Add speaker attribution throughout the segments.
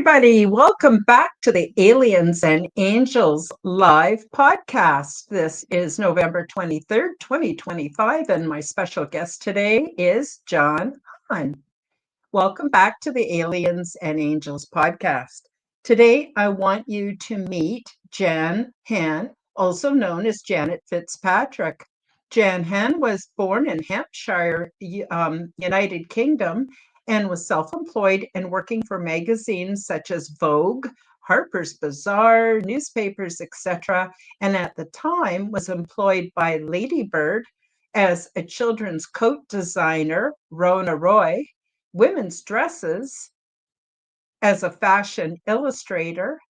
Speaker 1: everybody. Welcome back to the Aliens and Angels live podcast. This is November 23rd, 2025, and my special guest today is Jan Hann. Welcome back to the Aliens and Angels podcast. Today, I want you to meet Jan Hann, also known as Janet Fitzpatrick. Jan Hann was born in Hampshire, United Kingdom, and was self-employed and working for magazines such as Vogue, Harper's Bazaar, newspapers, etc., and at the time was employed by Ladybird as a children's coat designer, Rona Roy, women's dresses as a fashion illustrator,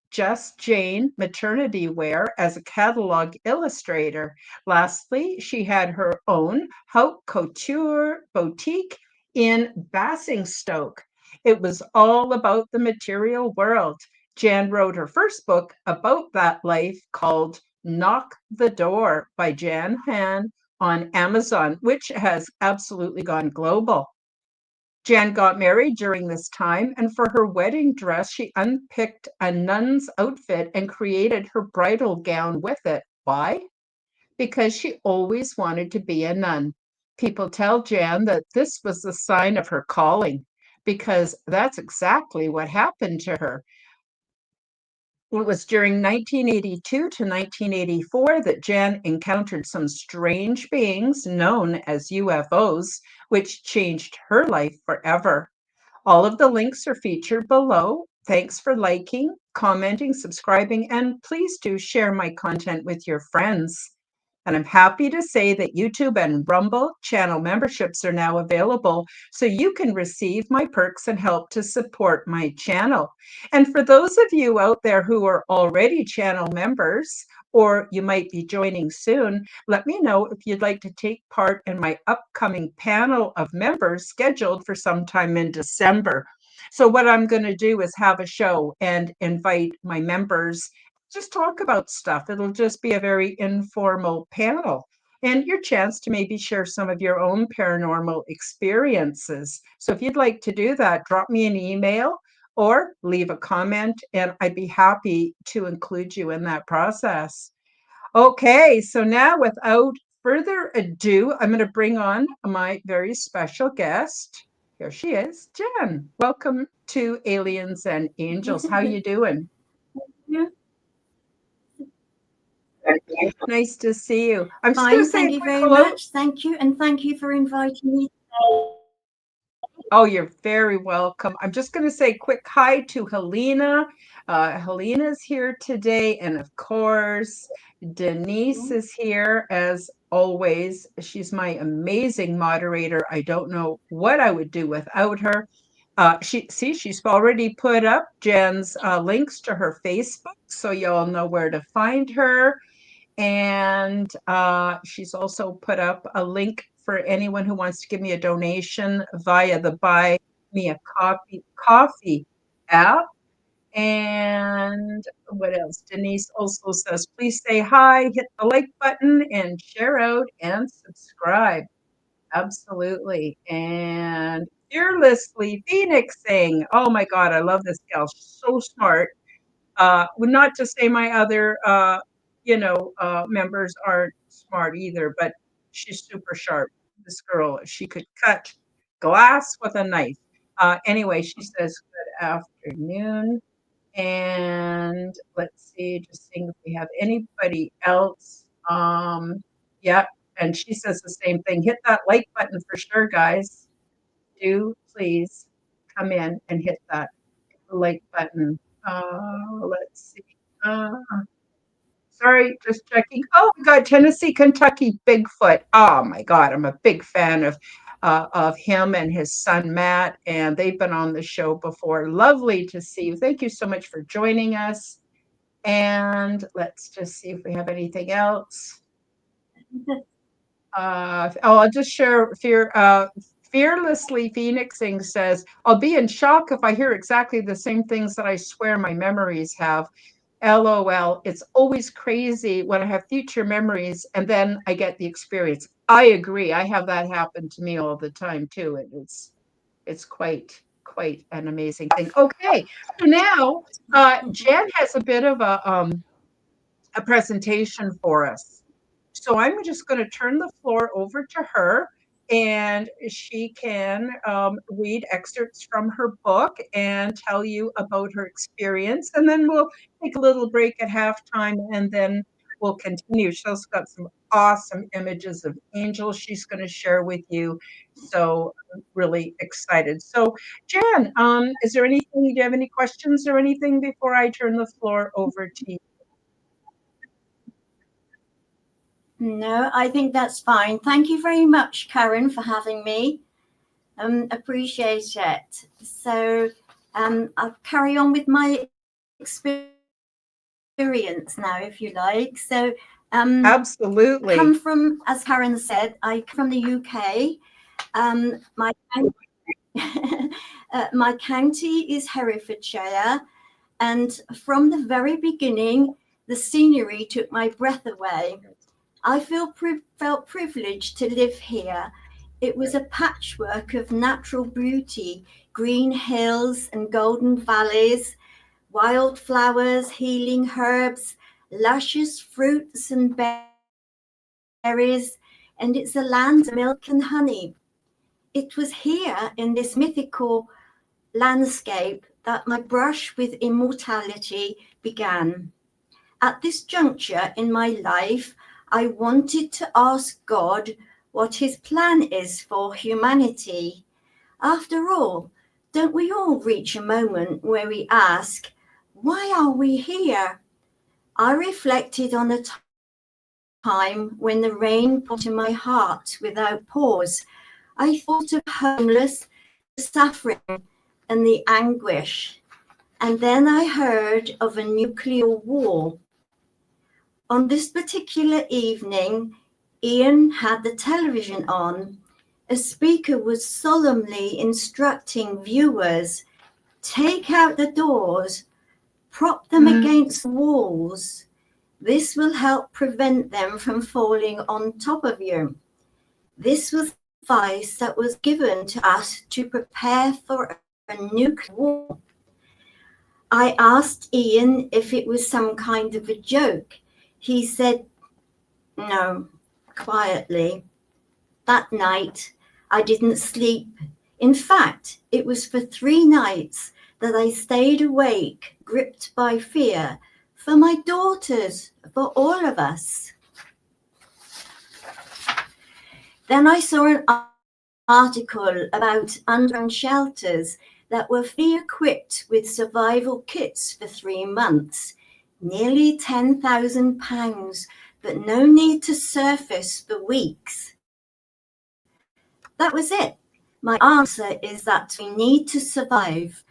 Speaker 1: Just Jane maternity wear as a catalog illustrator. Lastly, she had her own haute couture boutique in Basingstoke. It was all about the material world. Jan wrote her first book about that life called Knock the Door by Jan Hann on Amazon, which has absolutely gone global. Jan got married during this time, and for her wedding dress, she unpicked a nun's outfit and created her bridal gown with it. Why? Because she always wanted to be a nun. People tell Jan that this was the sign of her calling, because that's exactly what happened to her. It was during 1982 to 1984 that Jan encountered some strange beings known as UFOs, which changed her life forever. All of the links are featured below. Thanks for liking, commenting, subscribing, and please do share my content with your friends. And I'm happy to say that YouTube and Rumble channel memberships are now available, so you can receive my perks and help to support my channel. And for those of you out there who are already channel members, or you might be joining soon, let me know if you'd like to take part in my upcoming panel of members scheduled for sometime in December. So what I'm going to do is have a show and invite my members, just talk about stuff. It'll just be a very informal panel and your chance to maybe share some of your own paranormal experiences. So if you'd like to do that, drop me an email or leave a comment, and I'd be happy to include you in that process. Okay, so now without further ado, I'm going to bring on my very special guest. Here she is, Jen. Welcome to Aliens and Angels. How you doing?
Speaker 2: Yeah.
Speaker 1: Nice to see you. I'm just going
Speaker 2: Fine,
Speaker 1: to say
Speaker 2: thank
Speaker 1: a
Speaker 2: you
Speaker 1: quick
Speaker 2: very
Speaker 1: hello.
Speaker 2: much. Thank you, and thank you for inviting me.
Speaker 1: Oh, you're very welcome. I'm just going to say a quick hi to Helena. Helena's here today. And of course, Denise is here as always. She's my amazing moderator. I don't know what I would do without her. She's already put up Jen's links to her Facebook, so y'all know where to find her. And she's also put up a link for anyone who wants to give me a donation via the Buy Me a Coffee app. And what else? Denise also says, please say hi, hit the like button, and share out and subscribe. Absolutely. And fearlessly phoenixing. Oh my God, I love this gal. She's so smart. Not to say my other, members aren't smart either, but she's super sharp. This girl, she could cut glass with a knife. Anyway, she says, good afternoon. And let's see, just seeing if we have anybody else. Yeah, and she says the same thing. Hit that like button for sure, guys. Do please come in and hit that like button. Let's see. Uh, Sorry, just checking. Oh my God, Tennessee, Kentucky, Bigfoot. Oh my God, I'm a big fan of him and his son Matt, and they've been on the show before. Lovely to see you. Thank you so much for joining us. And let's just see if we have anything else. I'll just share Fearlessly Phoenixing says, I'll be in shock if I hear exactly the same things that I swear my memories have. LOL. It's always crazy when I have future memories and then I get the experience. I agree. I have that happen to me all the time too. It's quite quite an amazing thing. Okay, so now Jen has a bit of a presentation for us. So I'm just going to turn the floor over to her, and she can read excerpts from her book and tell you about her experience. And then we'll take a little break at halftime, and then we'll continue. She's got some awesome images of angels she's going to share with you. So I'm really excited. So Jan, is there anything, do you have any questions or anything before I turn the floor over to you?
Speaker 2: No, I think that's fine. Thank you very much, Karen, for having me. Appreciate it. So I'll carry on with my experience now, if you like. So
Speaker 1: Absolutely.
Speaker 2: come from, as Karen said, I come from the UK. My county is Herefordshire, and from the very beginning, the scenery took my breath away. I felt privileged to live here. It was a patchwork of natural beauty, green hills and golden valleys, wildflowers, healing herbs, luscious fruits and berries, and it's a land of milk and honey. It was here in this mythical landscape that my brush with immortality began. At this juncture in my life, I wanted to ask God what his plan is for humanity. After all, don't we all reach a moment where we ask, why are we here? I reflected on a time when the rain poured in my heart without pause. I thought of homeless, the suffering, and the anguish. And then I heard of a nuclear war. On this particular evening, Ian had the television on. A speaker was solemnly instructing viewers, take out the doors, prop them against walls. This will help prevent them from falling on top of you. This was advice that was given to us to prepare for a nuclear war. I asked Ian if it was some kind of a joke. He said, no, quietly. That night, I didn't sleep. In fact, it was for 3 nights that I stayed awake, gripped by fear, for my daughters, for all of us. Then I saw an article about underground shelters that were fully equipped with survival kits for 3 months, nearly £10,000, but no need to surface for weeks. That was it. My answer is that we need to survive.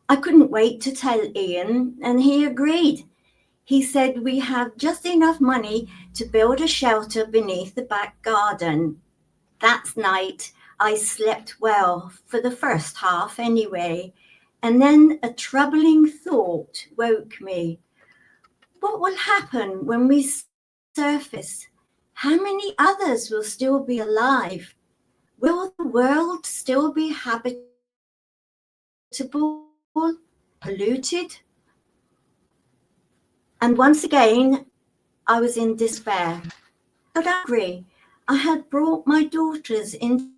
Speaker 2: I couldn't wait to tell Ian, and he agreed. He said we have just enough money to build a shelter beneath the back garden. That night, I slept well, for the first half anyway, and then a troubling thought woke me. What will happen when we surface? How many others will still be alive? Will the world still be habitable, polluted? And once again, I was in despair. But angry, I had brought my daughters into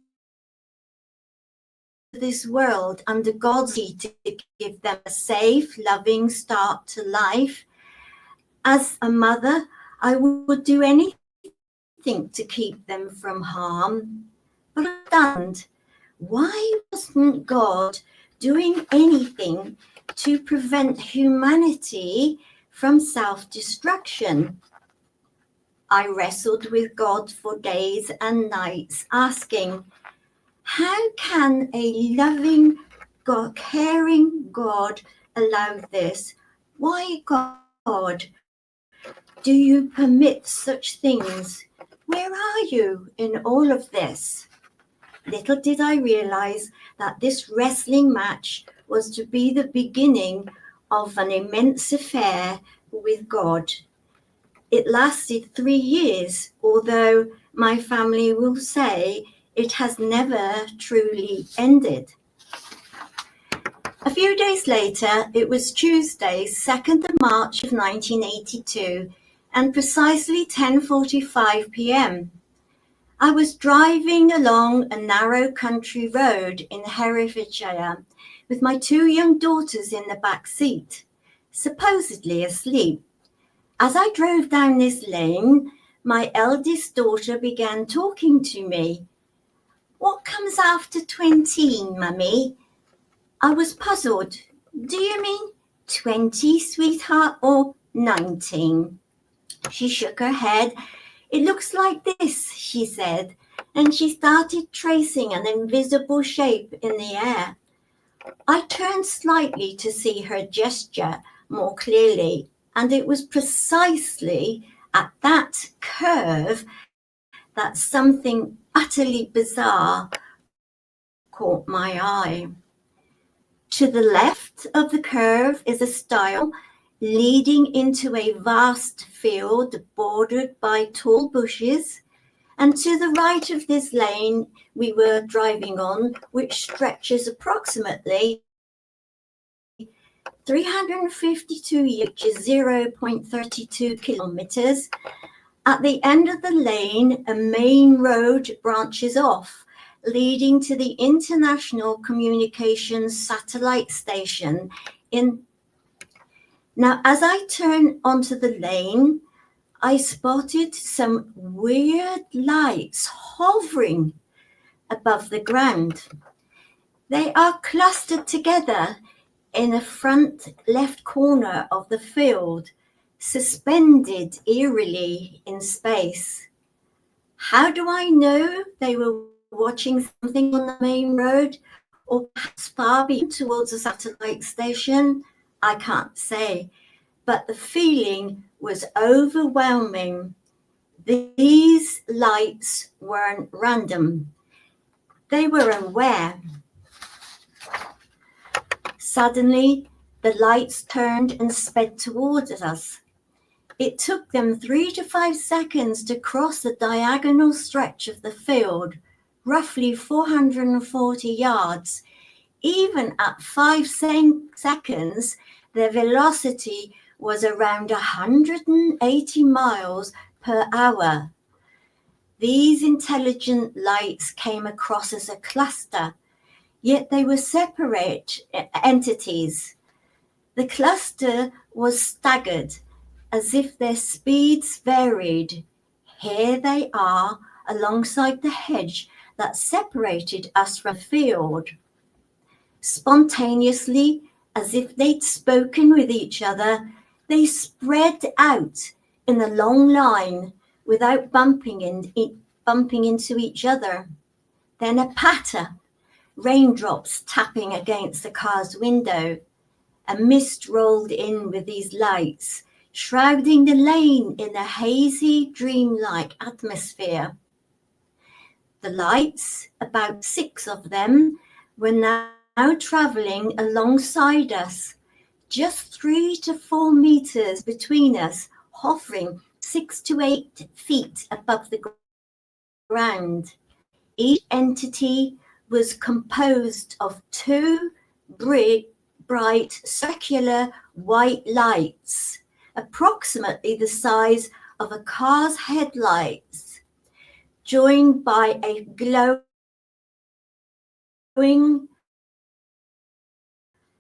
Speaker 2: this world under God's key to give them a safe, loving start to life. As a mother, I would do anything to keep them from harm. But I understand, why wasn't God doing anything to prevent humanity from self-destruction? I wrestled with God for days and nights, asking, how can a loving God, caring God allow this? Why, God, do you permit such things? Where are you in all of this? Little did I realize that this wrestling match was to be the beginning of an immense affair with God. It lasted 3 years, although my family will say it has never truly ended. A few days later, it was Tuesday, 2nd of March of 1982, and precisely 10:45 p.m. I was driving along a narrow country road in Herefordshire with my 2 young daughters in the back seat, supposedly asleep. As I drove down this lane, my eldest daughter began talking to me. "What comes after 20, Mummy?" I was puzzled. "Do you mean 20, sweetheart, or 19? She shook her head. "It looks like this," she said, and she started tracing an invisible shape in the air. I turned slightly to see her gesture more clearly, and it was precisely at that curve that something utterly bizarre caught my eye. To the left of the curve is a stile leading into a vast field bordered by tall bushes, and to the right of this lane we were driving on, which stretches approximately 352 which is 0.32 kilometers. At the end of the lane, a main road branches off, leading to the International Communications Satellite Station in. Now, as I turned onto the lane, I spotted some weird lights hovering above the ground. They are clustered together in the front left corner of the field, suspended eerily in space. How do I know they were watching something on the main road, or perhaps far beyond towards the satellite station? I can't say, but the feeling was overwhelming. These lights weren't random. They were aware. Suddenly, the lights turned and sped towards us. It took them 3 to 5 seconds to cross the diagonal stretch of the field, roughly 440 yards. Even at 5 seconds, their velocity was around 180 miles per hour. These intelligent lights came across as a cluster, yet they were separate entities. The cluster was staggered, as if their speeds varied. Here they are, alongside the hedge that separated us from the field. Spontaneously, as if they'd spoken with each other, they spread out in a long line without bumping into each other. Then a patter, raindrops tapping against the car's window. A mist rolled in with these lights, shrouding the lane in a hazy, dreamlike atmosphere. The lights, about 6 of them, were now traveling alongside us, just 3 to 4 meters between us, hovering 6 to 8 feet above the ground. Each entity was composed of 2 bright circular white lights, approximately the size of a car's headlights, joined by a glowing,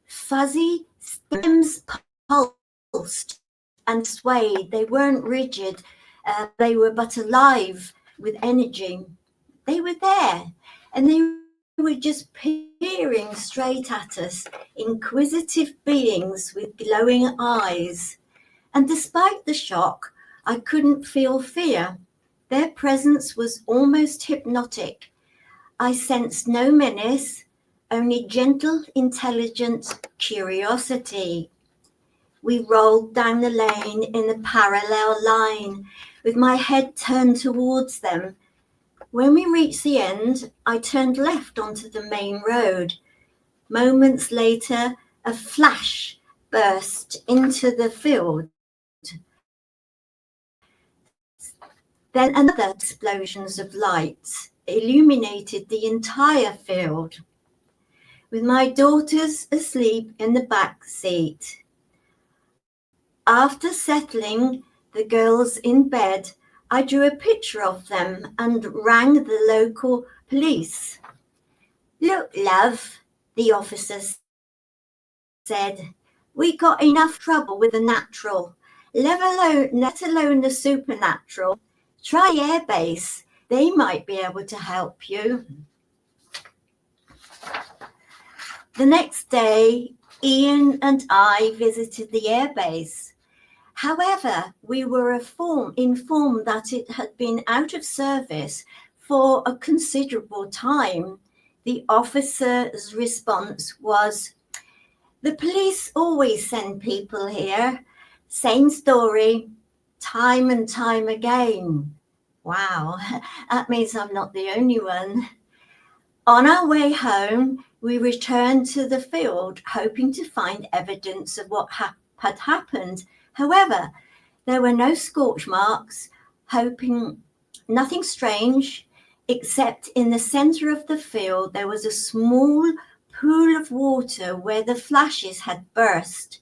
Speaker 2: fuzzy stems pulsed and swayed. They weren't rigid, they were but alive with energy. They were there, and they were just peering straight at us, inquisitive beings with glowing eyes. And despite the shock, I couldn't feel fear. Their presence was almost hypnotic. I sensed no menace, only gentle, intelligent curiosity. We rolled down the lane in a parallel line, with my head turned towards them. When we reached the end, I turned left onto the main road. Moments later, a flash burst into the field. Then another explosions of lights illuminated the entire field. with my daughters asleep in the back seat. After settling the girls in bed, I drew a picture of them and rang the local police. "Look, love," the officer said, "we got enough trouble with the natural, let alone the supernatural. Try Airbase. They might be able to help you." The next day, Ian and I visited the airbase. However, we were informed that it had been out of service for a considerable time. The officer's response was, "The police always send people here. Same story, time and time again." Wow, that means I'm not the only one. On our way home, we returned to the field, hoping to find evidence of what had happened. However, there were no scorch marks, nothing strange, except in the center of the field there was a small pool of water where the flashes had burst.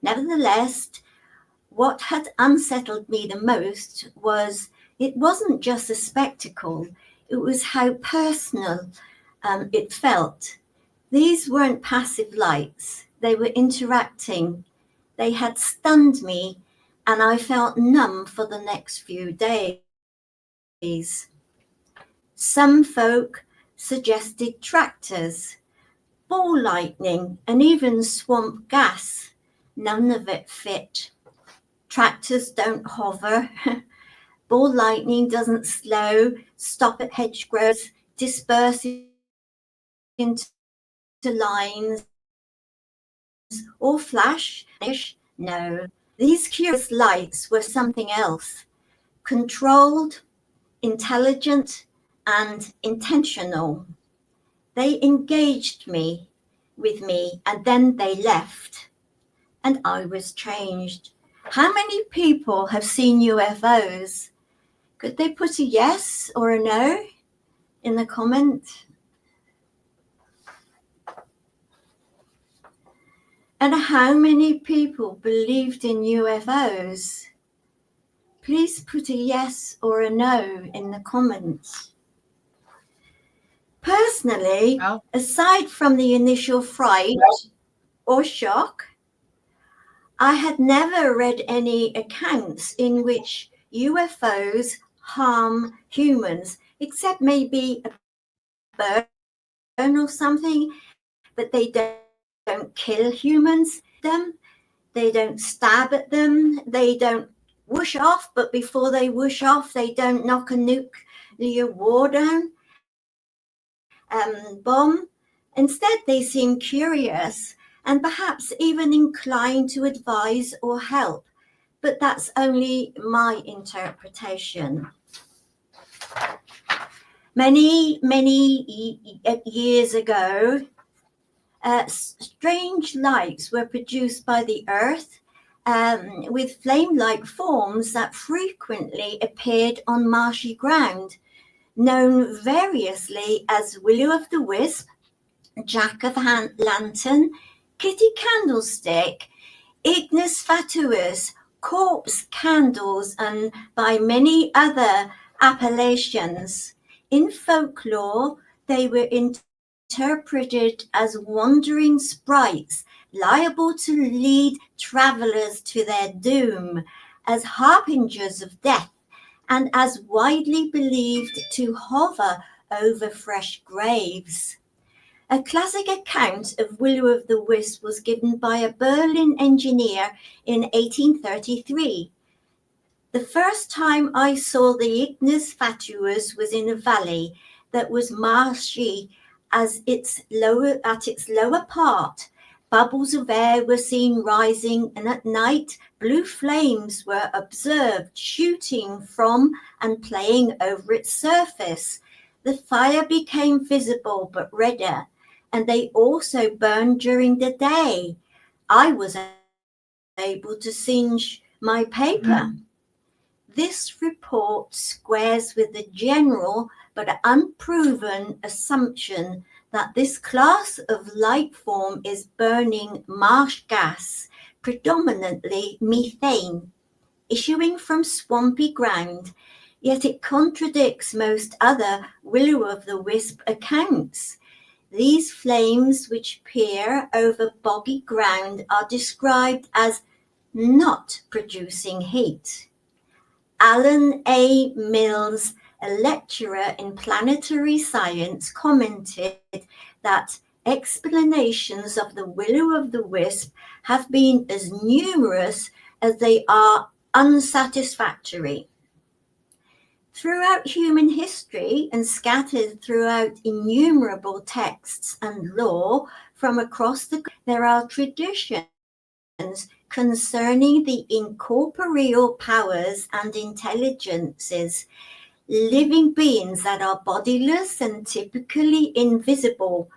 Speaker 2: Nevertheless, what had unsettled me the most was it wasn't just a spectacle, it was how personal it felt. These weren't passive lights, they were interacting. They had stunned me, and I felt numb for the next few days. Some folk suggested tractors, ball lightning, and even swamp gas. None of it fit. Tractors don't hover. Ball lightning doesn't stop at hedgerows, disperse into lines, or flash. No, these curious lights were something else. Controlled, intelligent, and intentional. They engaged with me, and then they left, and I was changed. How many people have seen UFOs? Could they put a yes or a no in the comment? And how many people believed in UFOs? Please put a yes or a no in the comments. Personally, aside from the initial fright or shock, I had never read any accounts in which UFOs harm humans, except maybe a burn or something, but they don't kill humans. They don't stab at them. They don't whoosh off, but before they whoosh off, they don't knock a nuclear war down, bomb. Instead, they seem curious and perhaps even inclined to advise or help. But that's only my interpretation. Many years ago, strange lights were produced by the Earth with flame-like forms that frequently appeared on marshy ground, known variously as Will-o'-the-Wisp, Jack-o'-lantern, Kitty Candlestick, Ignis Fatuus, Corpse Candles, and by many other appellations. In folklore, they were interpreted as wandering sprites liable to lead travelers to their doom, as harbingers of death, and as widely believed to hover over fresh graves. A classic account of Will-o'-the-Wisp was given by a Berlin engineer in 1833. The first time I saw the Ignis Fatuus was in a valley that was marshy at its lower part. Bubbles of air were seen rising, and at night blue flames were observed shooting from and playing over its surface. The fire became visible but redder, and they also burned during the day. I was able to singe my paper. This report squares with the general but unproven assumption that this class of light form is burning marsh gas, predominantly methane, issuing from swampy ground, yet it contradicts most other will-o'-the-wisp accounts. These flames which peer over boggy ground are described as not producing heat. Alan A. Mills, a lecturer in planetary science, commented that explanations of the will-o'-the-wisp have been as numerous as they are unsatisfactory. Throughout human history and scattered throughout innumerable texts and lore from across there are traditions concerning the incorporeal powers and intelligences, living beings that are bodiless and typically invisible,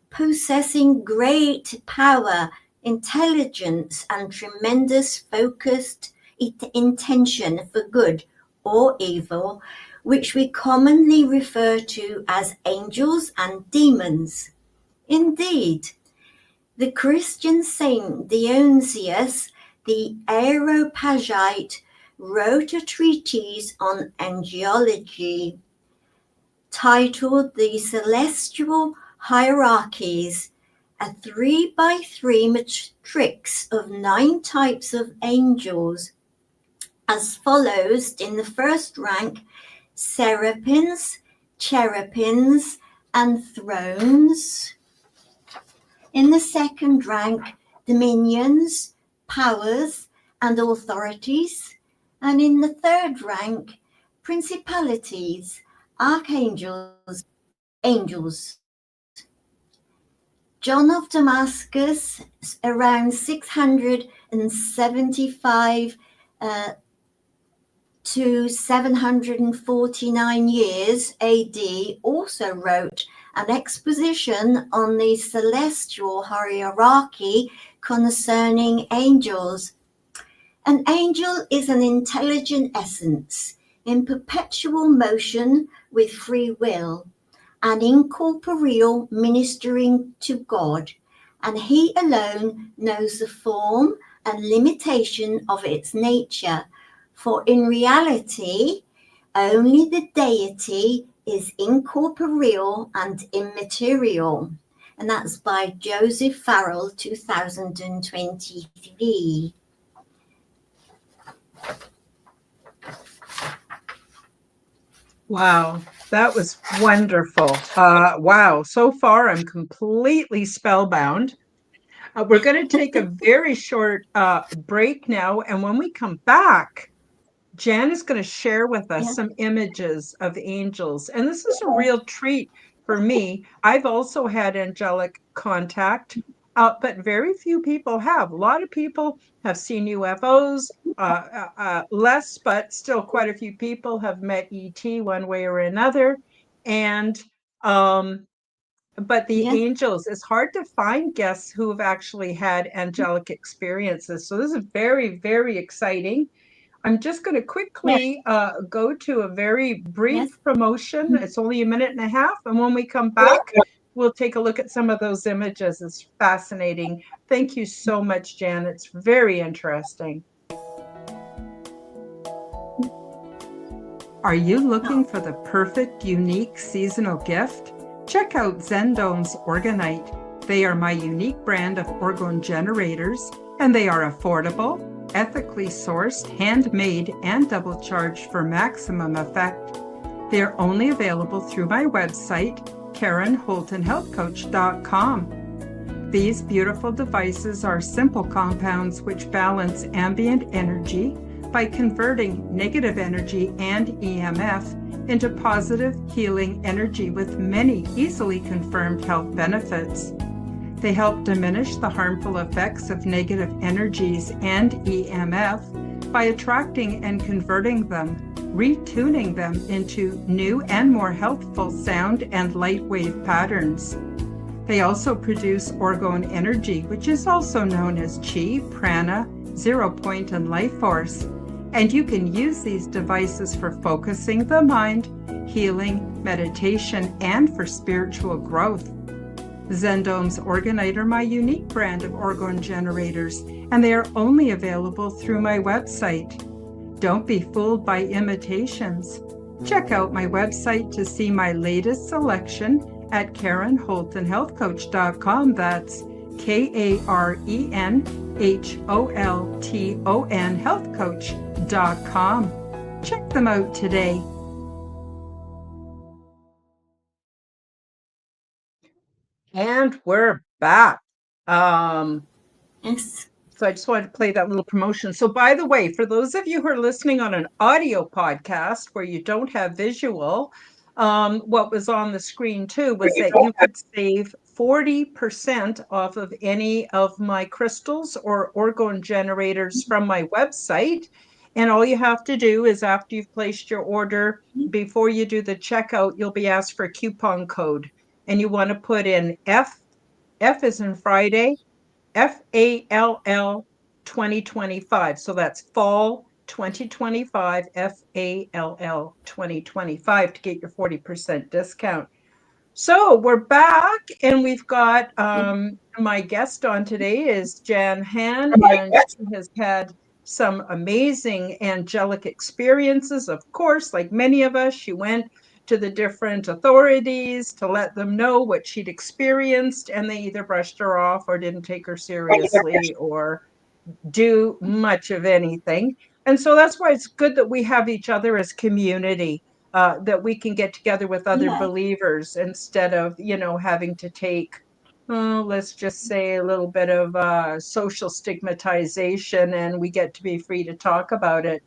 Speaker 2: possessing great power, intelligence, and tremendous focused intention for good or evil, which we commonly refer to as angels and demons. Indeed, the Christian saint Dionysius the Areopagite wrote a treatise on angelology titled The Celestial Hierarchies, a 3x3 matrix of 9 types of angels, as follows: in the first rank, seraphims, cherubims, and thrones. In the second rank, dominions, powers, and authorities. And in the third rank, principalities, archangels, angels. John of Damascus, around 675 to 749 years AD, also wrote an exposition on the celestial hierarchy concerning angels. An angel is an intelligent essence in perpetual motion with free will, and incorporeal, ministering to God, and he alone knows the form and limitation of its nature, for in reality only the deity is incorporeal and immaterial. And that's by Joseph Farrell, 2023.
Speaker 1: Wow, that was wonderful. Wow, so far I'm completely spellbound. We're going to take a very short break now, and when we come back, Jan is going to share with us some images of angels, and this is a real treat for me. I've also had angelic contact, but very few people have. A lot of people have seen UFOs, less, but still quite a few people have met ET one way or another. And but the angels, it's hard to find guests who have actually had angelic experiences. So this is very, very exciting. I'm just going to quickly go to a very brief promotion. It's only a minute and a half. And when we come back, we'll take a look at some of those images. It's fascinating. Thank you so much, Jan. It's very interesting. Are you looking for the perfect, unique seasonal gift? Check out Zendone's Orgonite. They are my unique brand of orgone generators, and they are affordable, ethically sourced, handmade, and double charged for maximum effect. They are only available through my website, KarenHoltonHealthCoach.com. These beautiful devices are simple compounds which balance ambient energy by converting negative energy and EMF into positive healing energy with many easily confirmed health benefits. They help diminish the harmful effects of negative energies and EMF by attracting and converting them, retuning them into new and more healthful sound and light wave patterns. They also produce orgone energy, which is also known as chi, prana, zero point, and life force. And you can use these devices for focusing the mind, healing, meditation, and for spiritual growth. Zendome's Orgonite are my unique brand of orgone generators, and they are only available through my website. Don't be fooled by imitations. Check out my website to see my latest selection at KarenHoltonHealthCoach.com. That's KarenHolton Healthcoach.com. Check them out today. And we're back.
Speaker 2: Yes.
Speaker 1: So I just wanted to play that little promotion. So by the way, for those of you who are listening on an audio podcast where you don't have visual, what was on the screen too was that you could save 40% off of any of my crystals or orgone generators from my website. And all you have to do is after you've placed your order, before you do the checkout, you'll be asked for a coupon code. And you want to put in F as in Friday, FALL 2025. So that's fall 2025, FALL 2025 to get your 40% discount. So we're back, and we've got my guest on today is Jan Hann, and she has had some amazing angelic experiences. Of course, like many of us, she went to the different authorities to let them know what she'd experienced, and they either brushed her off or didn't take her seriously or do much of anything. And so that's why it's good that we have each other as community, that we can get together with other believers instead of, having to take, let's just say, a little bit of social stigmatization, and we get to be free to talk about it.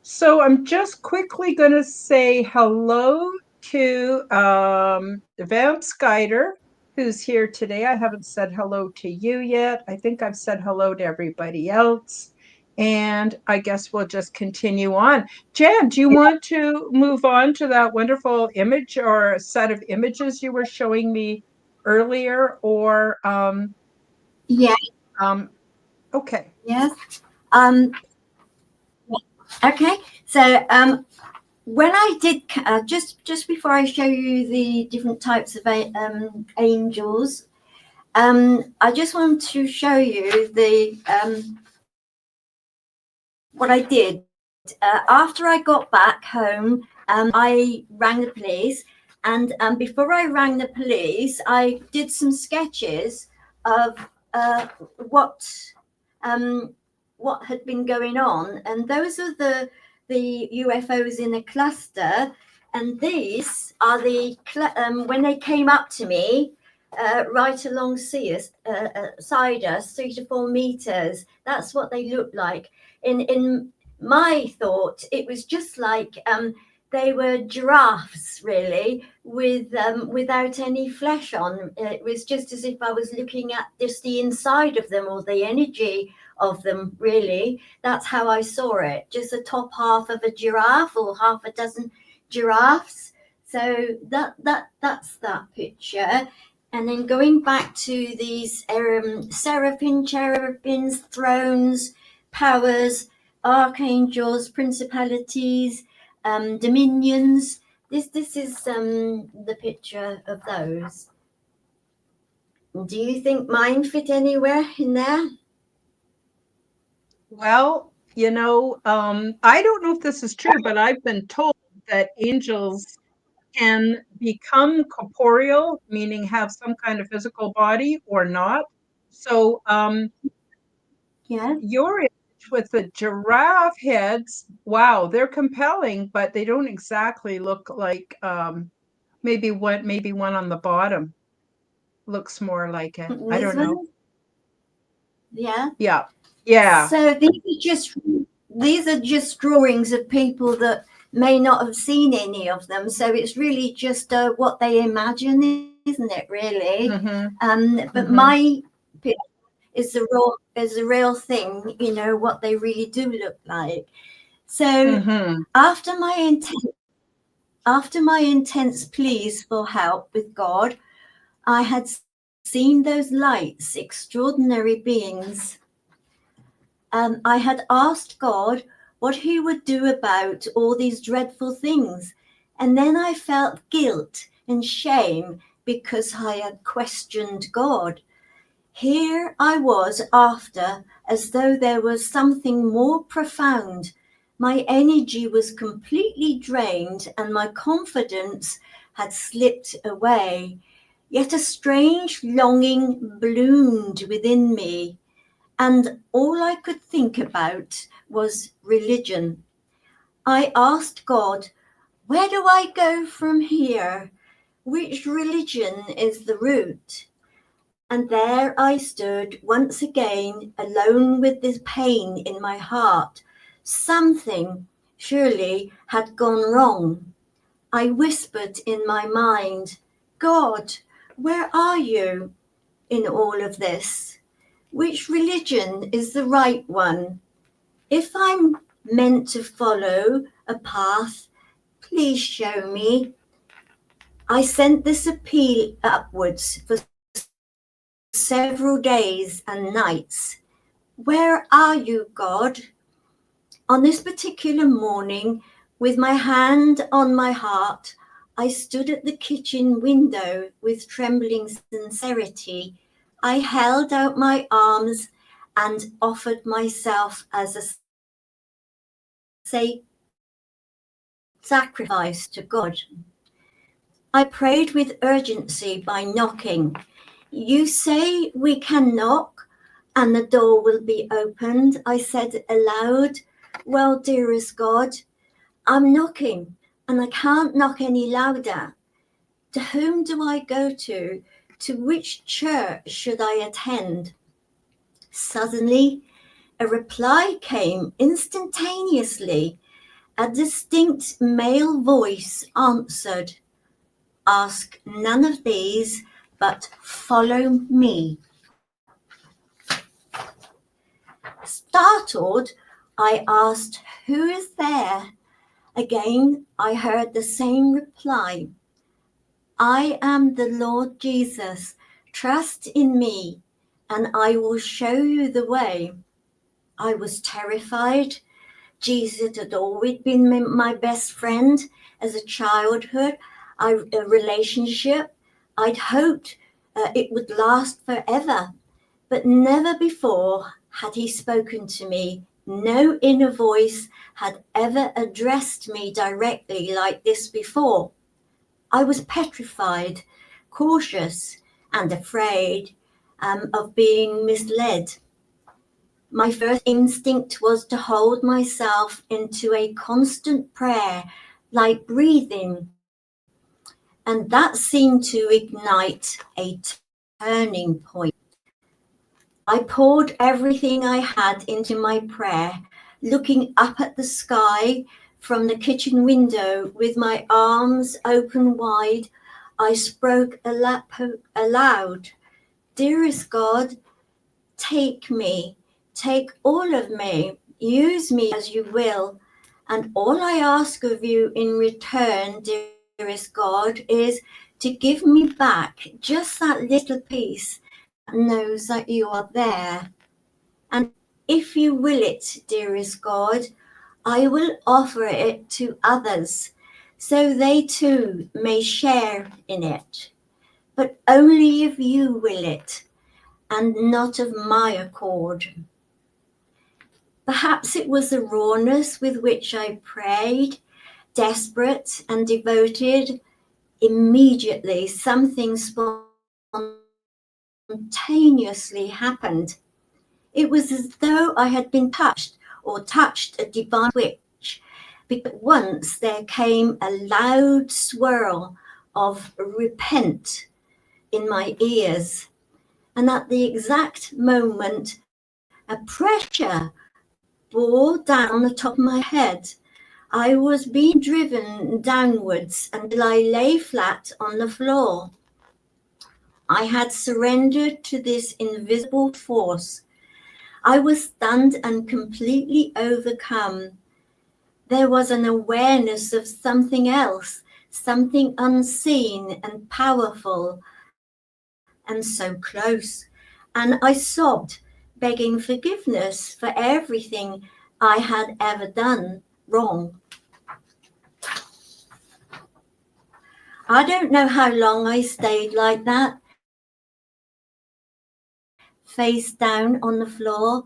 Speaker 1: So I'm just quickly going to say hello to Vamp Skyder, who's here today. I haven't said hello to you yet. I think I've said hello to everybody else. And I guess we'll just continue on. Jan, do you want to move on to that wonderful image or set of images you were showing me earlier? Or
Speaker 2: Yeah.
Speaker 1: Okay.
Speaker 2: Yes. Okay. So when I did just before I show you the different types of angels, I just want to show you the what I did after I got back home. I rang the police, and before I rang the police, I did some sketches of what had been going on, and those are the UFOs in a cluster, and these are the when they came up to me. Right alongside us, 3 to 4 meters. That's what they looked like. In my thought, it was just like they were giraffes, really, without any flesh on. It was just as if I was looking at just the inside of them or the energy of them, really. That's how I saw it. Just the top half of a giraffe or half a dozen giraffes. So that's that picture. And then going back to these seraphim, cherubims, thrones, powers, archangels, principalities, dominions. This is the picture of those. Do you think mine fit anywhere in there?
Speaker 1: Well, I don't know if this is true, but I've been told that angels can become corporeal, meaning have some kind of physical body or not. So
Speaker 2: Yeah.
Speaker 1: your image with the giraffe heads, wow, they're compelling, but they don't exactly look like maybe one on the bottom looks more like it. I
Speaker 2: This
Speaker 1: don't know.
Speaker 2: one? Yeah.
Speaker 1: Yeah.
Speaker 2: So these are just drawings of people that may not have seen any of them. So it's really just what they imagine, isn't it? Really. But my picture is the real thing. What they really do look like. So after my intense pleas for help with God, I had seen those lights, extraordinary beings. I had asked God what he would do about all these dreadful things. And then I felt guilt and shame because I had questioned God. Here I was after, as though there was something more profound. My energy was completely drained and my confidence had slipped away. Yet a strange longing bloomed within me, and all I could think about was religion. I asked God, where do I go from here? Which religion is the route? And there I stood once again, alone with this pain in my heart. Something surely had gone wrong. I whispered in my mind, God, where are you in all of this? Which religion is the right one? If I'm meant to follow a path, please show me. I sent this appeal upwards for several days and nights. Where are you, God? On this particular morning, with my hand on my heart, I stood at the kitchen window with trembling sincerity. I held out my arms and offered myself as a sacrifice to God. I prayed with urgency by knocking. You say we can knock and the door will be opened, I said aloud. Well, dearest God, I'm knocking and I can't knock any louder. To whom do I go to? To which church should I attend? Suddenly, a reply came instantaneously. A distinct male voice answered, ask none of these, but follow me. Startled, I asked, who is there? Again, I heard the same reply. I am the Lord Jesus. Trust in me, and I will show you the way. I was terrified. Jesus had always been my best friend as a childhood, a relationship. I'd hoped it would last forever, but never before had he spoken to me. No inner voice had ever addressed me directly like this before. I was petrified, cautious, and afraid of being misled. My first instinct was to hold myself into a constant prayer, like breathing, and that seemed to ignite a turning point. I poured everything I had into my prayer, looking up at the sky from the kitchen window with my arms open wide. I spoke aloud, dearest God, take me, take all of me, use me as you will. And all I ask of you in return, dearest God, is to give me back just that little piece that knows that you are there. And if you will it, dearest God, I will offer it to others so they too may share in it. But only if you will it, and not of my accord. Perhaps it was the rawness with which I prayed, desperate and devoted. Immediately, something spontaneously happened. It was as though I had been touched a divine switch. Because at once there came a loud swirl of repent in my ears. And at the exact moment, a pressure bore down the top of my head. I was being driven downwards until I lay flat on the floor. I had surrendered to this invisible force. I was stunned and completely overcome. There was an awareness of something else, something unseen and powerful, and so close. And I sobbed, begging forgiveness for everything I had ever done wrong. I don't know how long I stayed like that, face down on the floor,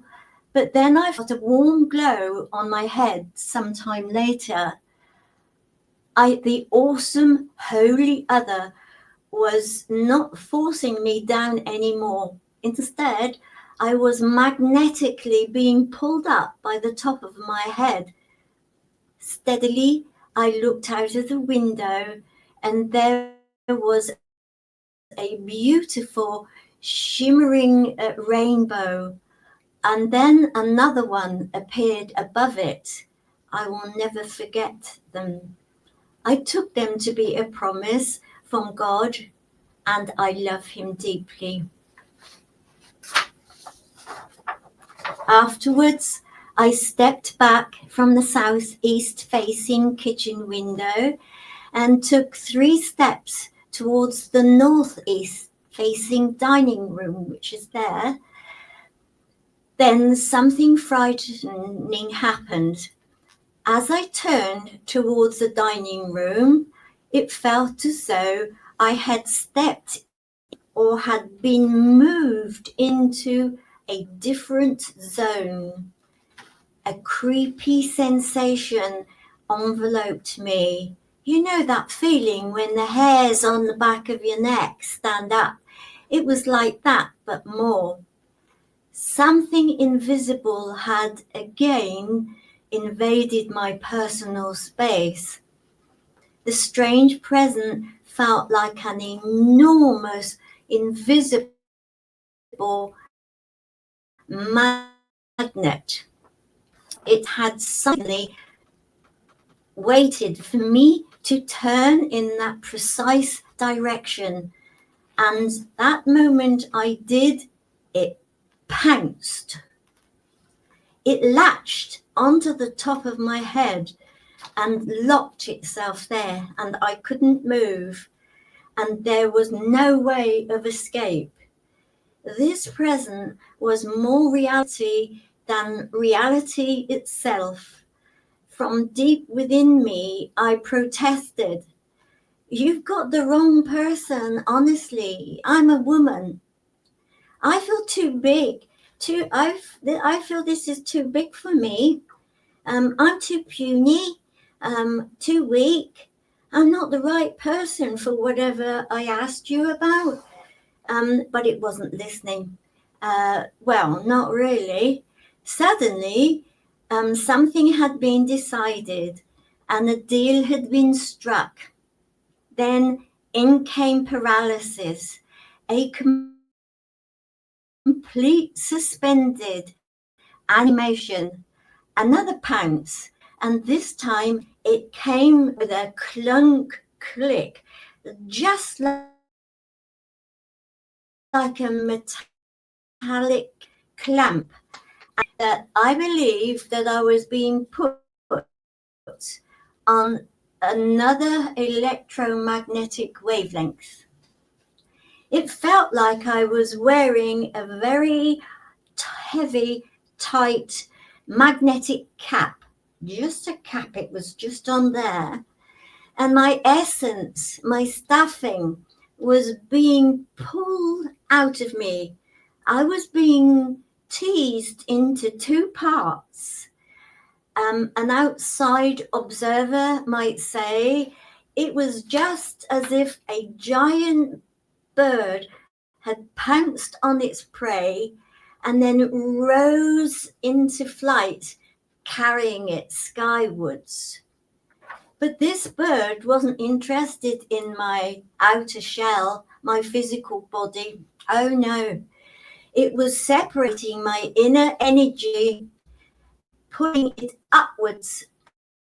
Speaker 2: but then I felt a warm glow on my head sometime later. The awesome holy other was not forcing me down anymore. Instead, I was magnetically being pulled up by the top of my head. Steadily, I looked out of the window, and there was a beautiful shimmering rainbow, and then another one appeared above it. I will never forget them. I took them to be a promise from God, and I love him deeply. Afterwards, I stepped back from the southeast facing kitchen window and took 3 steps towards the northeast facing dining room, which is there. Then something frightening happened. As I turned towards the dining room, it felt as though I had stepped or had been moved into a different zone. A creepy sensation enveloped me. You know that feeling when the hairs on the back of your neck stand up? It was like that, but more. Something invisible had again invaded my personal space. The strange presence felt like an enormous, invisible magnet. It had suddenly waited for me to turn in that precise direction. And that moment I did, it pounced. It latched onto the top of my head and locked itself there, and I couldn't move, and there was no way of escape. This present was more reality than reality itself. From deep within me, I protested. You've got the wrong person, honestly. I'm a woman. I feel too big. I feel this is too big for me. I'm too puny, too weak. I'm not the right person for whatever I asked you about. But it wasn't listening. Well, not really. Suddenly, something had been decided and a deal had been struck. Then in came paralysis, a complete suspended animation, another pounce, and this time it came with a clunk click, just like a metallic clamp. That I believed that I was being put on another electromagnetic wavelength. It felt like I was wearing a very heavy, tight magnetic cap. Just a cap, it was just on there. And my essence, my stuffing, was being pulled out of me. I was being teased into 2 parts. An outside observer might say it was just as if a giant bird had pounced on its prey and then rose into flight, carrying it skywards. But this bird wasn't interested in my outer shell, my physical body. Oh no, it was separating my inner energy, pulling it upwards,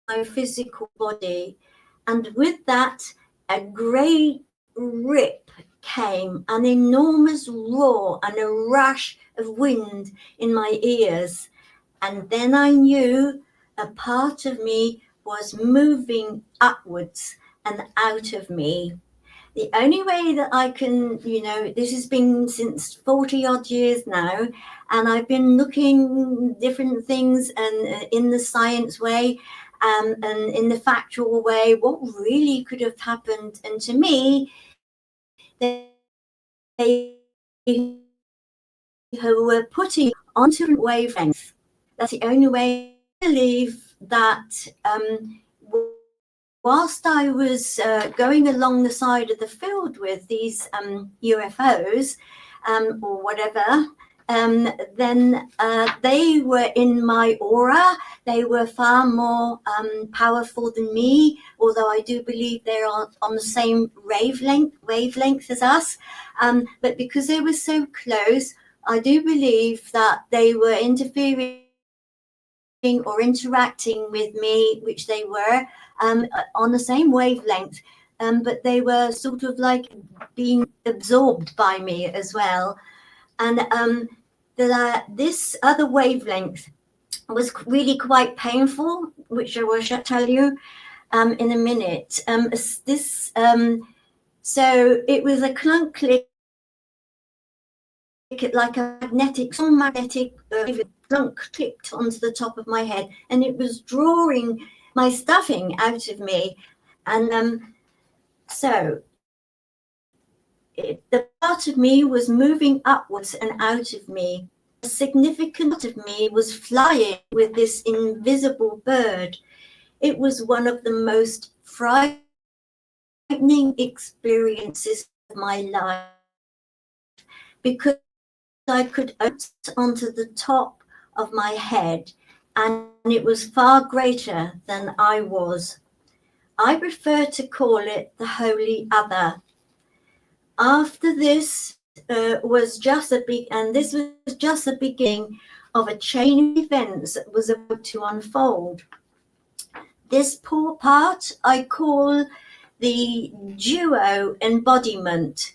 Speaker 2: my physical body. And with that, a great rip came, an enormous roar and a rush of wind in my ears. And then I knew a part of me was moving upwards and out of me. The only way that I can, this has been since 40 odd years now, and I've been looking different things and in the science way, and in the factual way, what really could have happened. And to me, they who were putting onto a wavelength. That's the only way I believe that whilst I was going along the side of the field with these UFOs or whatever, then they were in my aura. They were far more powerful than me, although I do believe they're on the same wavelength as us. But because they were so close, I do believe that they were interfering or interacting with me, which they were on the same wavelength, but they were sort of like being absorbed by me as well. And this other wavelength was really quite painful, which I will tell you in a minute. So it was a clunk click, like a magnetic clunk clicked onto the top of my head, and it was drawing my stuffing out of me. And so the part of me was moving upwards and out of me. A significant part of me was flying with this invisible bird. It was one of the most frightening experiences of my life, because I could open onto the top of my head, and it was far greater than I was. I prefer to call it the Holy Other. After this was just the beginning of a chain of events that was about to unfold. This poor part I call the duo embodiment.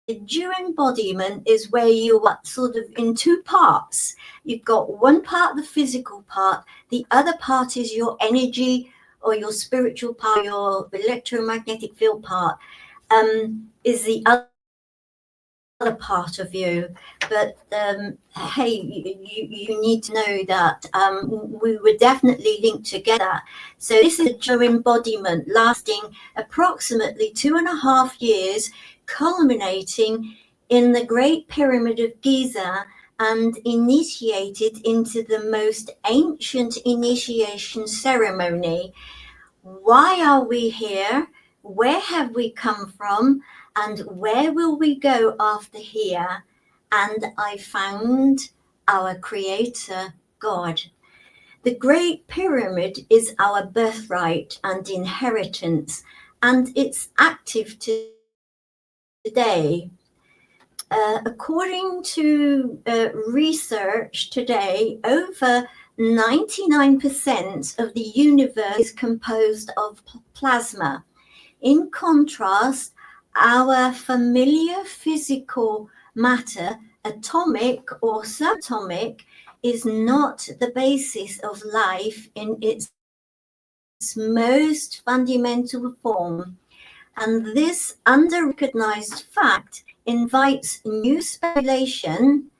Speaker 2: The duo embodiment is where you are sort of in two parts. You've got one part, the physical part. The other part is your energy or your spiritual part, your electromagnetic field part, is the other part of you. But hey, you need to know that we were definitely linked together. So this is a duo embodiment lasting approximately 2.5 years, culminating in the Great Pyramid of Giza, and initiated into the most ancient initiation ceremony. Why are we here? Where have we come from? And where will we go after here? And I found our Creator, God. The Great Pyramid is our birthright and inheritance, and it's active today. According to research today, over 99% of the universe is composed of plasma. In contrast, our familiar physical matter, atomic or subatomic, is not the basis of life in its most fundamental form. And this under-recognized fact invites new speculation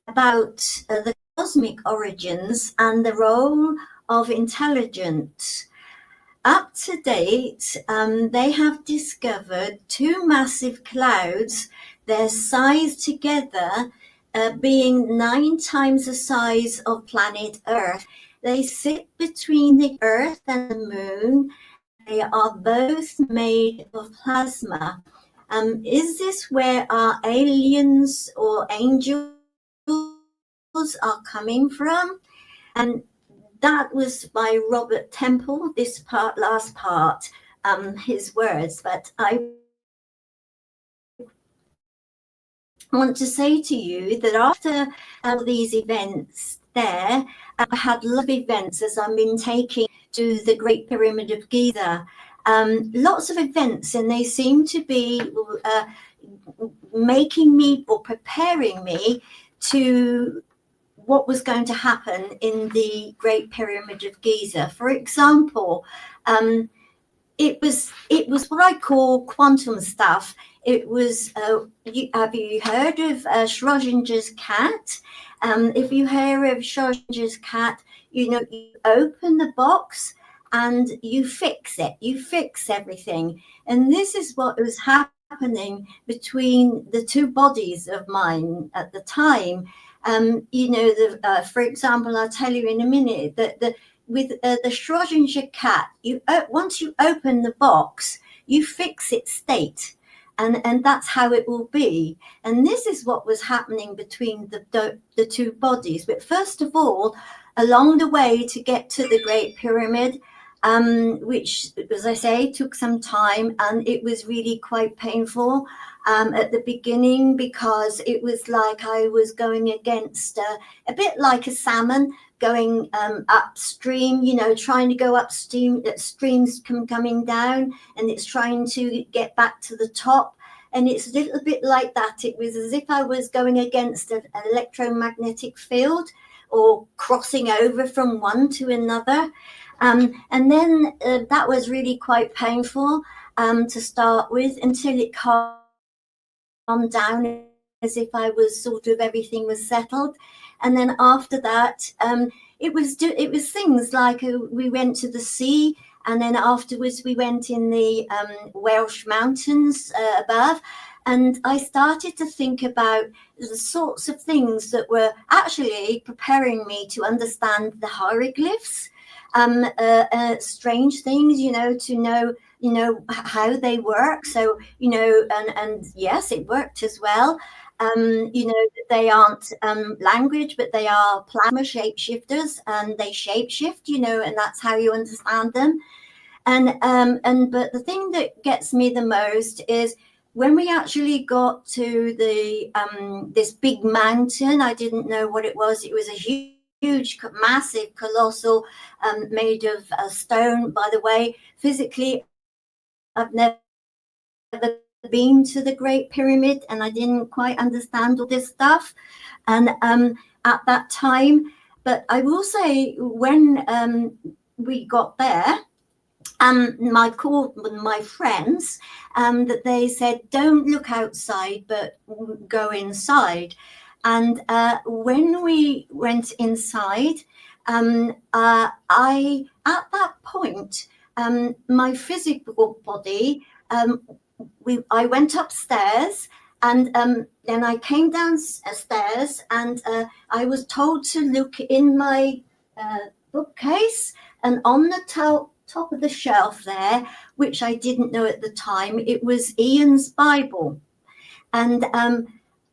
Speaker 2: about the cosmic origins and the role of intelligence. Up to date, they have discovered two massive clouds, their size together being 9 times the size of planet Earth. They sit between the Earth and the Moon. They are both made of plasma. Is this where our aliens or angels are coming from? And that was by Robert Temple, this last part, his words. But I want to say to you that after these events there, I had a lot of events as I've been taking to the Great Pyramid of Giza. Lots of events, and they seem to be making me or preparing me to what was going to happen in the Great Pyramid of Giza. For example, it was what I call quantum stuff. It was, have you heard of Schrodinger's cat? If you hear of Schrodinger's cat, you open the box and you fix it. You fix everything. And this is what was happening between the two bodies of mine at the time. For example, I'll tell you in a minute that with the Schrodinger cat, once you open the box, you fix its state. And that's how it will be. And this is what was happening between the two bodies. But first of all, along the way to get to the Great Pyramid, which, as I say, took some time, and it was really quite painful at the beginning, because it was like I was going against a bit like a salmon going upstream, trying to go upstream, streams coming down, and it's trying to get back to the top. And it's a little bit like that. It was as if I was going against an electromagnetic field, or crossing over from one to another. And then that was really quite painful to start with, until it calmed down, as if I was sort of, everything was settled. And then after that, it was things like we went to the sea, and then afterwards we went in the Welsh mountains above. And I started to think about the sorts of things that were actually preparing me to understand the hieroglyphs, strange things, to know how they work. So, and yes, it worked as well. They aren't language, but they are plasma shapeshifters, and they shapeshift, and that's how you understand them. But the thing that gets me the most is when we actually got to the this big mountain. I didn't know what it was. It was a huge, massive, colossal, made of stone. By the way, physically, I've never been to the Great Pyramid, and I didn't quite understand all this stuff. And at that time, but I will say, when we got there, my friends, that they said, don't look outside, but go inside. And when we went inside, at that point, my physical body, I went upstairs, and then I came downstairs, and I was told to look in my bookcase, and on the top of the shelf there, which I didn't know at the time, it was Ian's Bible. And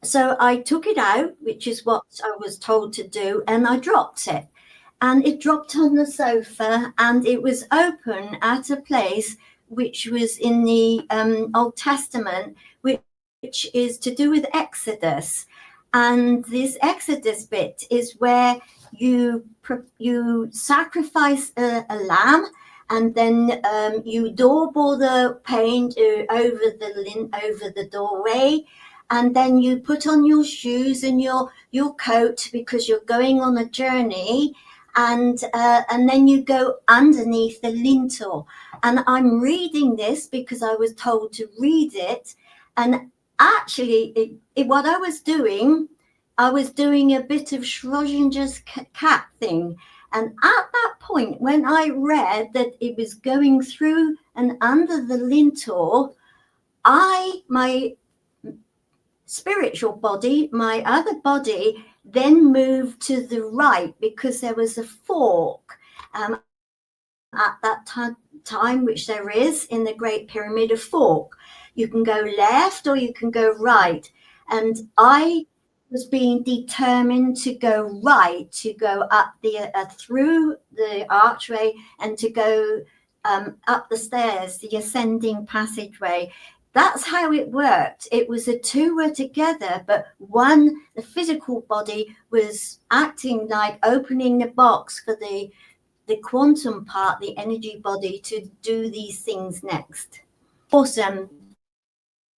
Speaker 2: so I took it out, which is what I was told to do, and I dropped it. And it dropped on the sofa, and it was open at a place which was in the Old Testament, which is to do with Exodus. And this Exodus bit is where you sacrifice a lamb, and then you daub all the paint over the doorway, and then you put on your shoes and your coat, because you're going on a journey, and then you go underneath the lintel. And I'm reading this because I was told to read it, and actually, what I was doing a bit of Schrodinger's cat thing. And at that point, when I read that it was going through and under the lintel, my spiritual body, my other body, then moved to the right, because there was a fork at that time, which there is in the Great Pyramid, a fork. You can go left or you can go right. And I was being determined to go right, to go up through the archway, and to go up the stairs, the ascending passageway. That's how it worked. It was the two were together, but the physical body, was acting like opening the box for the quantum part, the energy body, to do these things next. Awesome.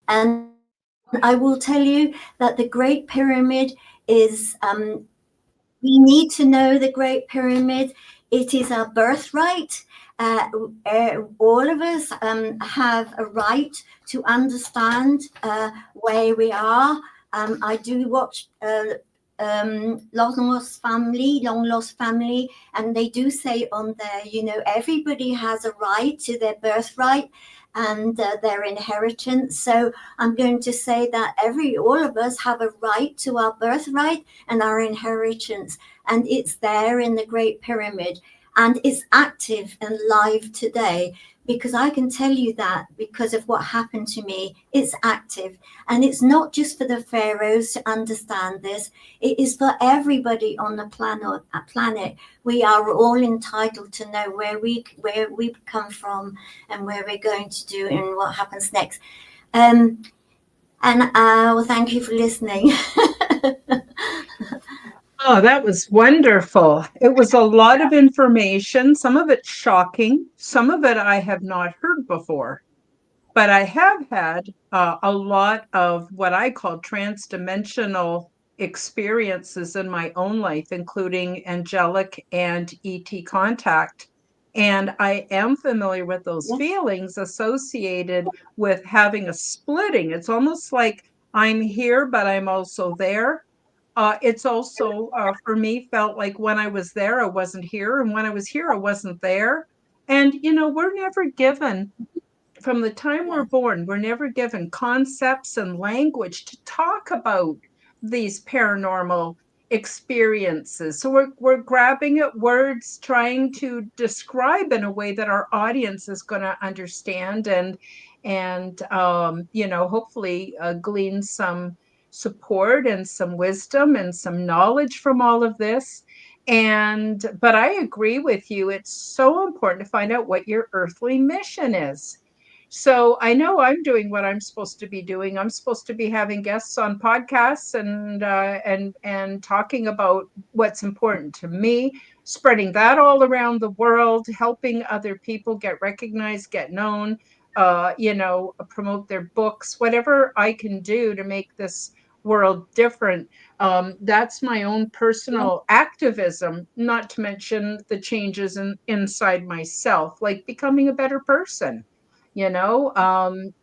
Speaker 2: And I will tell you that the Great Pyramid is, we need to know the Great Pyramid. It is our birthright. All of us have a right to understand where we are. I do watch long lost family, and they do say on there, you know, everybody has a right to their birthright and their inheritance. So I'm going to say that all of us have a right to our birthright and our inheritance, and it's there in the Great Pyramid, and it's active and live today. Because I can tell you that because of what happened to me, it's active. And it's not just for the pharaohs to understand this, it is for everybody on the planet. We are all entitled to know where we come from and where we're going to do and what happens next. And well, thank you for listening.
Speaker 1: Oh, that was wonderful. It was a lot of information, some of it shocking, some of it I have not heard before. But I have had a lot of what I call transdimensional experiences in my own life, including angelic and ET contact. And I am familiar with those
Speaker 2: Yeah.
Speaker 1: feelings associated with having a splitting. It's almost like I'm here, but I'm also there. It's also, for me, felt like when I was there, I wasn't here. And when I was here, I wasn't there. And, you know, we're never given from the time we're
Speaker 2: Yeah.
Speaker 1: born, we're never given concepts and language to talk about these paranormal experiences. So we're grabbing at words, trying to describe in a way that our audience is going to understand and you know, hopefully glean some support and some wisdom and some knowledge from all of this. And but I agree with you. It's so important to find out what your earthly mission is. So I know I'm doing what I'm supposed to be doing. I'm supposed to be having guests on podcasts and talking about what's important to me, spreading that all around the world, helping other people get recognized, get known, you know, promote their books, whatever I can do to make this world different. That's my own
Speaker 2: Yeah.
Speaker 1: personal activism, not to mention the changes inside myself, like becoming a better person. You know,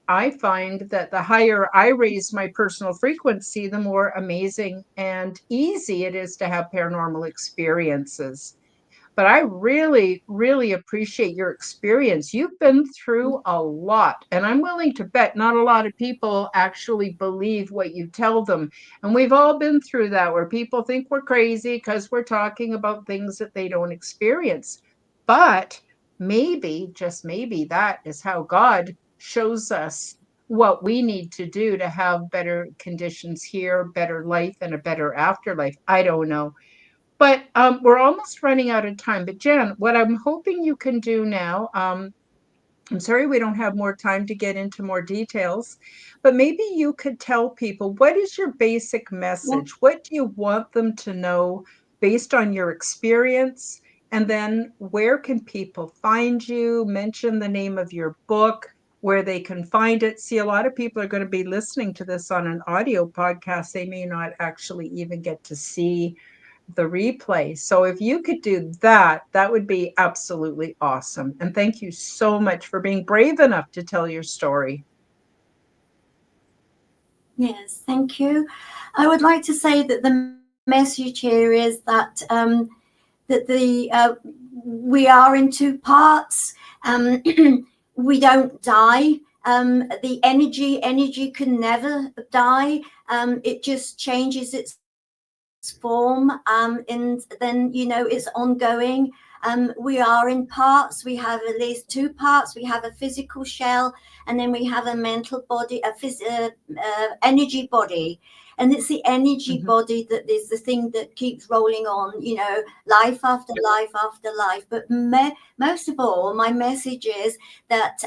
Speaker 1: I find that the higher I raise my personal frequency, the more amazing and easy it is to have paranormal experiences. But I really, really appreciate your experience. You've been through a lot, and I'm willing to bet not a lot of people actually believe what you tell them. And we've all been through that, where people think we're crazy because we're talking about things that they don't experience. But maybe, just maybe, that is how God shows us what we need to do to have better conditions here, better life, and a better afterlife. I don't know. But we're almost running out of time. But Jan, what I'm hoping you can do now, I'm sorry we don't have more time to get into more details, but maybe you could tell people, what is your basic
Speaker 2: Yeah.
Speaker 1: message? What do you want them to know based on your experience? And then where can people find you? Mention the name of your book, where they can find it. See, a lot of people are going to be listening to this on an audio podcast. They may not actually even get to see the replay. So if you could do that, that would be absolutely awesome. And thank you so much for being brave enough to tell your story.
Speaker 2: Yes, thank you. I would like to say that the message here is that we are in two parts. We don't die. The energy can never die. It just changes its form, and then, you know, it's ongoing. We are in parts. We have at least two parts. We have a physical shell, and then we have a mental body, energy body. And it's the energy
Speaker 1: Mhm.
Speaker 2: body that is the thing that keeps rolling on, you know, life after life after life. But most of all, my message is that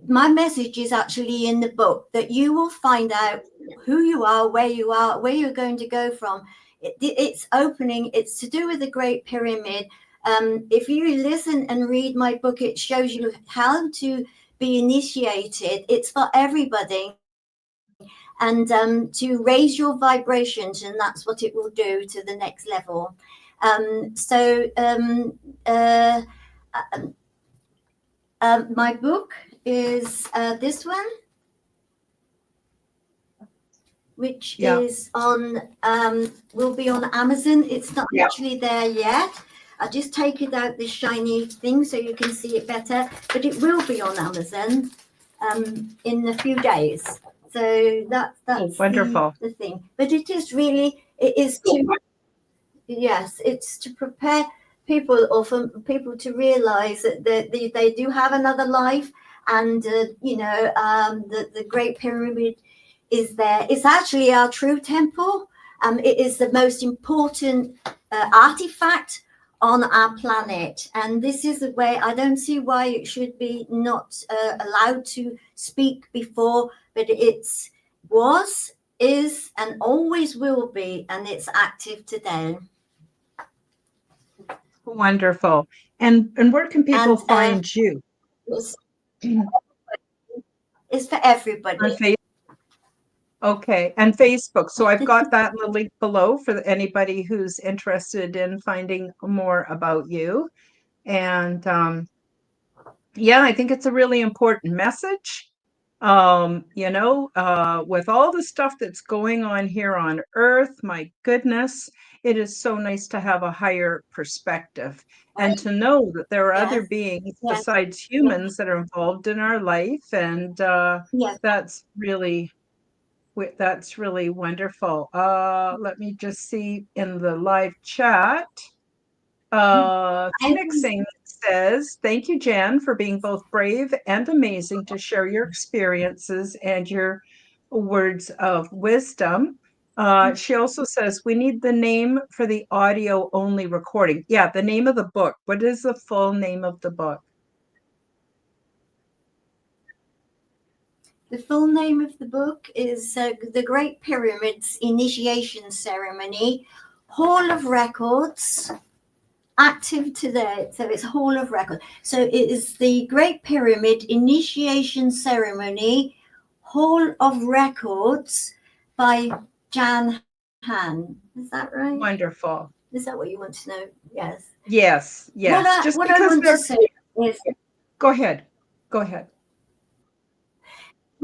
Speaker 2: my message is actually in the book, that you will find out who you are, where you're going to go from. It's opening. It's to do with the Great Pyramid. If you listen and read my book, it shows you how to be initiated. It's for everybody, and to raise your vibrations, and that's what it will do to the next level. So my book is this one. which
Speaker 1: Yeah.
Speaker 2: is on, will be on Amazon. It's not actually there yet. I just take it out the shiny thing so you can see it better, but it will be on Amazon in a few days. So that's
Speaker 1: wonderful.
Speaker 2: the thing. But it is really, it is to, yes, it's to prepare people, or for people to realize that they do have another life, and the Great Pyramid is there. It's actually our true temple. It is the most important artifact on our planet, and this is the way. I don't see why it should be not allowed to speak before, but it's was, is, and always will be, and it's active today.
Speaker 1: Wonderful. And where can people
Speaker 2: And
Speaker 1: find you?
Speaker 2: it's for everybody.
Speaker 1: Okay, and Facebook. So I've got that in the link below for anybody who's interested in finding more about you. And yeah, I think it's a really important message. With all the stuff that's going on here on Earth, my goodness, it is so nice to have a higher perspective and to know that there are other
Speaker 2: Yes,
Speaker 1: beings
Speaker 2: yes,
Speaker 1: besides humans that are involved in our life. And
Speaker 2: yes.
Speaker 1: that's really wonderful. Let me just see in the live chat. Phoenixing says, thank you, Jan, for being both brave and amazing to share your experiences and your words of wisdom. She also says, we need the name for the audio only recording. Yeah, the name of the book. What is the full name of the book?
Speaker 2: The full name of the book is The Great Pyramid's Initiation Ceremony, Hall of Records, active today. So it's Hall of Records. So it is the Great Pyramid Initiation Ceremony, Hall of Records by Jan Hann. Is that right?
Speaker 1: Wonderful.
Speaker 2: Is that what you want to know? Yes.
Speaker 1: Yes.
Speaker 2: What I want to say is,
Speaker 1: go ahead.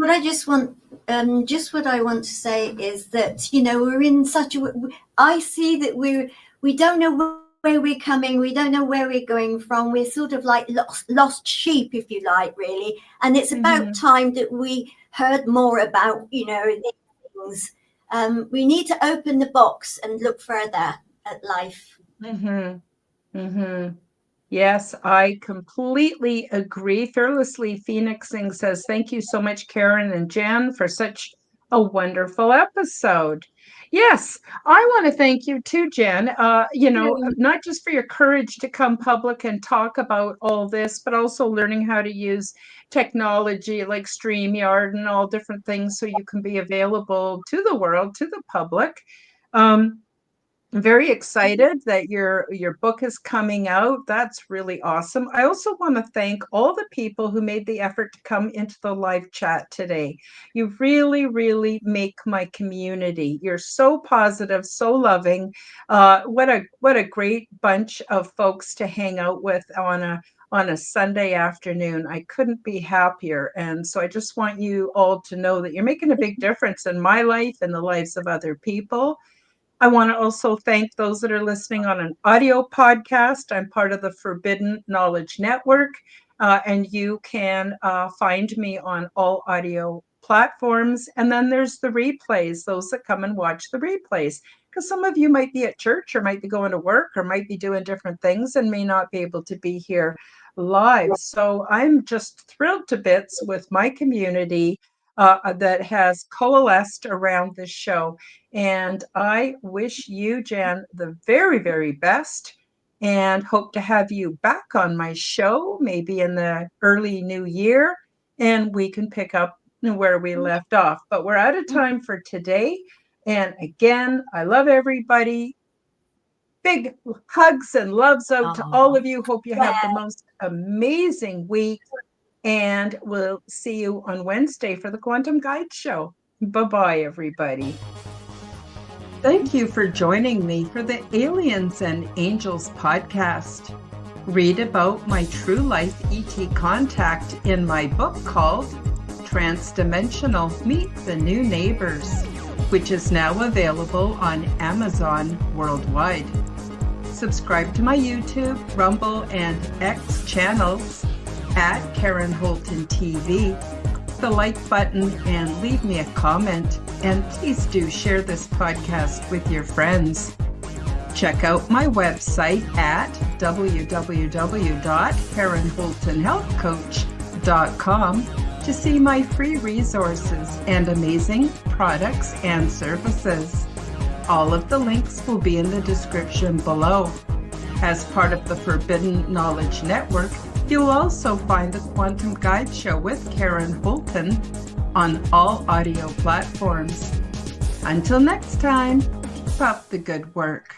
Speaker 2: what I just want, what I want to say is that, we're in such a, I see that we don't know where we're coming. We don't know where we're going from. We're sort of like lost sheep, if you like, really. And it's about time that we heard more about, these things. We need to open the box and look further at life.
Speaker 1: Yes, I completely agree. Fearlessly Phoenixing says, thank you so much, Karen and Jan, for such a wonderful episode. Yes, I want to thank you too, Jan. Not just for your courage to come public and talk about all this, but also learning how to use technology like StreamYard and all different things so you can be available to the world, to the public. I'm very excited that your book is coming out. That's really awesome. I also want to thank all the people who made the effort to come into the live chat today. You really, really make my community. You're so positive, so loving. What a great bunch of folks to hang out with on a Sunday afternoon. I couldn't be happier. And so I just want you all to know that you're making a big difference in my life and the lives of other people. I want to also thank those that are listening on an audio podcast. I'm part of the Forbidden Knowledge Network, and you can find me on all audio platforms. And then there's the replays, those that come and watch the replays, because some of you might be at church or might be going to work or might be doing different things and may not be able to be here live. So I'm just thrilled to bits with my community that has coalesced around this show. And I wish you, Jan, the very, very best and hope to have you back on my show, maybe in the early new year, and we can pick up where we left off. But we're out of time for today. And again, I love everybody. Big hugs and loves out to all of you. Hope you have the most amazing week. And we'll see you on Wednesday for the Quantum Guide Show. Bye-bye, everybody. Thank you for joining me for the Aliens and Angels podcast. Read about my true life ET contact in my book called Transdimensional Meet the New Neighbors. which is now available on Amazon worldwide. Subscribe to my YouTube, Rumble, and X channels at Karen Holton TV. The like button and leave me a comment. And please do share this podcast with your friends. Check out my website at www.karenholtonhealthcoach.com to see my free resources and amazing products and services. All of the links will be in the description below. As part of the Forbidden Knowledge Network, you'll also find the Quantum Guide Show with Karen Holton on all audio platforms. Until next time, keep up the good work.